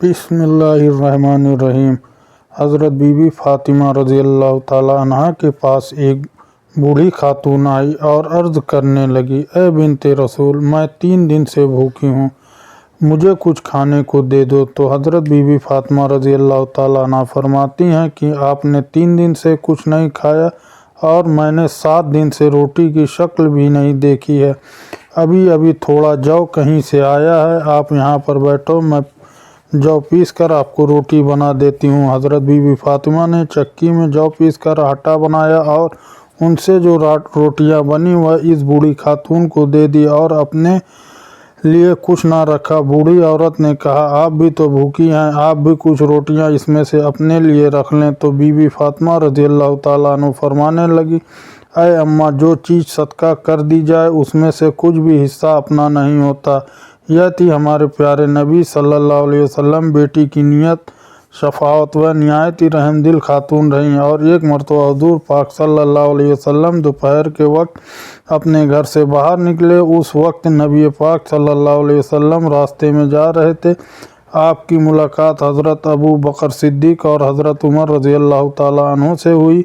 बिस्मिल्लाहिर्रहमानिर्रहीम। हज़रत बीबी फ़ातिमा रज़ी अल्लाह ताला अन्हा के पास एक बूढ़ी खातून आई और अर्ज़ करने लगी, ए बिन्ते रसूल, मैं 3 दिन से भूखी हूँ, मुझे कुछ खाने को दे दो। तो हज़रत बीबी फ़ातिमा रज़ी अल्लाह ताला अन्हा फरमाती हैं कि आपने 3 दिन से कुछ नहीं खाया और मैंने 7 दिन से रोटी की शक्ल भी नहीं देखी है। अभी अभी थोड़ा जौ कहीं से आया है, आप यहाँ पर बैठो, मैं जौ पीस कर आपको रोटी बना देती हूँ। हज़रत बीबी फ़ातिमा ने चक्की में जौ पीस कर आटा बनाया और उनसे जो रोटियाँ बनी वह इस बूढ़ी खातून को दे दी और अपने लिए कुछ ना रखा। बूढ़ी औरत ने कहा, आप भी तो भूखी हैं, आप भी कुछ रोटियां इसमें से अपने लिए रख लें। तो बीबी फ़ातिमा रज़ी अल्लाह ताला अन्हा फरमाने लगी, अय अम्मा, जो चीज़ सदका कर दी जाए उसमें से कुछ भी हिस्सा अपना नहीं होता। यह थी हमारे प्यारे नबी सल्लल्लाहु अलैहि वसल्लम। बेटी की नीयत, शफ़ाअत व निहायत ही रहमदिल खातून रहीं और एक मरतबा हुज़ूर पाक सल्लल्लाहु अलैहि वसल्लम दोपहर के वक्त अपने घर से बाहर निकले। उस वक्त नबी पाक सल्लल्लाहु अलैहि वसल्लम रास्ते में जा रहे थे। आपकी मुलाकात हज़रत अबू बकर सिद्दीक़ और हज़रत उमर रज़ी अल्लाह ताला अन्हु से हुई।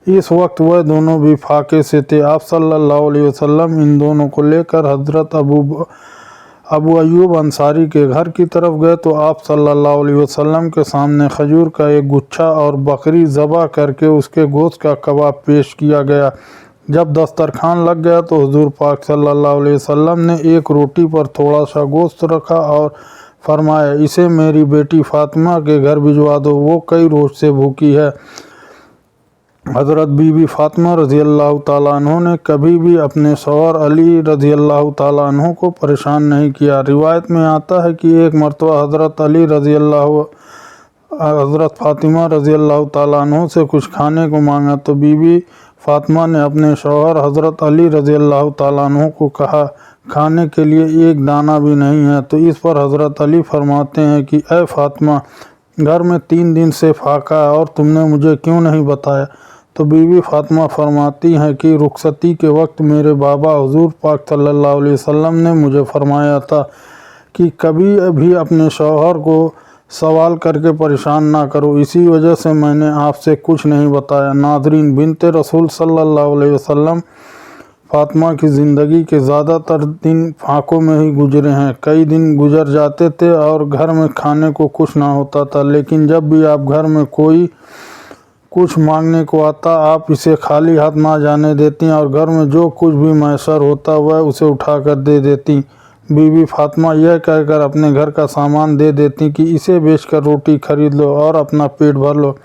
इस वक्त वह दोनों भी फाके से थे। आप सल्लल्लाहु अलैहि वसल्लम इन दोनों को लेकर हज़रत अबू अय्यूब अंसारी के घर की तरफ गए तो आप सल्लल्लाहु अलैहि वसल्लम के सामने खजूर का एक गुच्छा और बकरी ज़बह करके उसके गोश्त का कबाब पेश किया गया। जब दस्तरखान लग गया तो हुज़ूर पाक सल्लल्लाहु अलैहि वसल्लम ने एक रोटी पर थोड़ा सा गोश्त रखा और फरमाया, इसे मेरी बेटी फ़ातिमा के घर भिजवा दो, वो कई रोज़ से भूखी है। हज़रत बीबी फ़ातिमा रज़ी अल्लाह ताला अन्हु ने कभी भी अपने शौहर अली रज़ी अल्लाह ताला अन्हु को परेशान नहीं किया। रिवायत में आता है कि एक मरतबा हज़रत फ़ातिमा रज़ी अल्लाह ताला अन्हु से कुछ खाने को मांगा तो बीबी फ़ातिमा ने अपने शौहर हज़रत अली रज़ी अल्लाह ताला अन्हु को कहा, खाने के लिए एक दाना भी नहीं है। तो इस पर हज़रत अली फरमाते हैं कि ए फ़ातिमा, घर में 3 दिन से फाका है और तुमने मुझे क्यों नहीं बताया। तो बीबी फ़ातिमा फरमाती हैं कि रुखसती के वक्त मेरे बाबा हुज़ूर पाक सल्लल्लाहु अलैहि वसल्लम ने मुझे फरमाया था कि कभी भी अपने शौहर को सवाल करके परेशान ना करो, इसी वजह से मैंने आपसे कुछ नहीं बताया। नाज़रीन, बिन्ते रसूल सल्लल्लाहु अलैहि वसल्लम फ़ातिमा की ज़िंदगी के ज़्यादातर दिन फाकों में ही गुजरे हैं। कई दिन गुजर जाते थे और घर में खाने को कुछ ना होता था, लेकिन जब भी आप घर में कोई कुछ मांगने को आता, आप इसे खाली हाथ ना जाने देती और घर में जो कुछ भी मैसर होता वह उसे उठाकर दे देती। बीबी फ़ातिमा यह कहकर अपने घर का सामान दे देती कि इसे बेचकर रोटी खरीद लो और अपना पेट भर लो।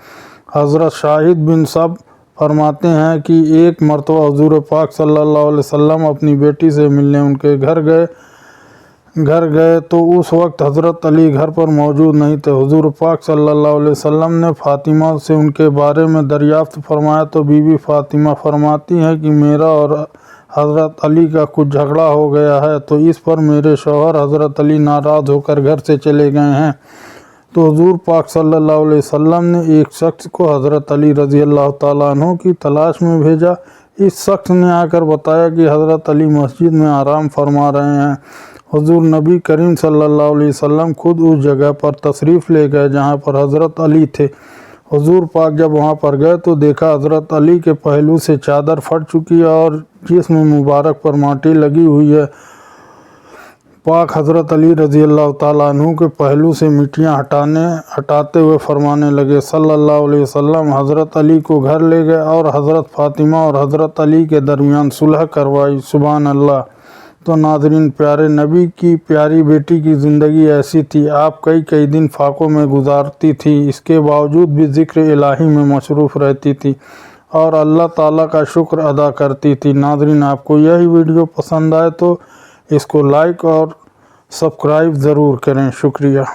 हज़रत शाहिद बिन सब फरमाते हैं कि एक मरतबा हुज़ूर पाक सल्लल्लाहु अलैहि वसल्लम अपनी बेटी से मिलने उनके घर गए तो उस वक्त हज़रत अली घर पर मौजूद नहीं थे। हुज़ूर पाक सल्लल्लाहु अलैहि वसल्लम ने फ़ातिमा से उनके बारे में दरियाफ़्त फरमाया तो बीबी फ़ातिमा फरमाती हैं कि मेरा और हज़रत अली का कुछ झगड़ा हो गया है, तो इस पर मेरे शौहर हज़रत अली नाराज़ होकर घर से चले गए हैं। तो हुज़ूर पाक सल्लल्लाहु अलैहि वसल्लम ने एक शख्स को हज़रत अली रज़ी अल्लाह ताला अन्हु की तलाश में भेजा। इस शख्स ने आकर बताया कि हज़रत अली मस्जिद में आराम फरमा रहे हैं। हुज़ूर नबी करीम सल्लल्लाहु अलैहि वसल्लम खुद उस जगह पर तशरीफ़ ले गए जहाँ पर हज़रत अली थे। हुज़ूर पाक जब वहाँ पर गए तो देखा हज़रत अली के पहलू से चादर फट चुकी है और जिस्म मुबारक पर माटी लगी हुई है। पाक हज़रत अली रज़ी अल्लाह ताला अन्हु के पहलू से मिट्टियाँ हटाते हुए फरमाने लगे, सल्लल्लाहु अलैहि वसल्लम हज़रत अली को घर ले गए और हज़रत फ़ातिमा और हज़रत अली के दरमियान सुलह करवाई। सुभान अल्लाह। तो नाज़रीन, प्यारे नबी की प्यारी बेटी की ज़िंदगी ऐसी थी। आप कई दिन फाकों में गुजारती थी, इसके बावजूद भी ज़िक्र इलाही में मशरूफ़ रहती थी और अल्लाह ताला का शुक्र अदा करती थी। नाज़रीन, आपको यही वीडियो पसंद आए तो इसको लाइक और सब्सक्राइब ज़रूर करें। शुक्रिया।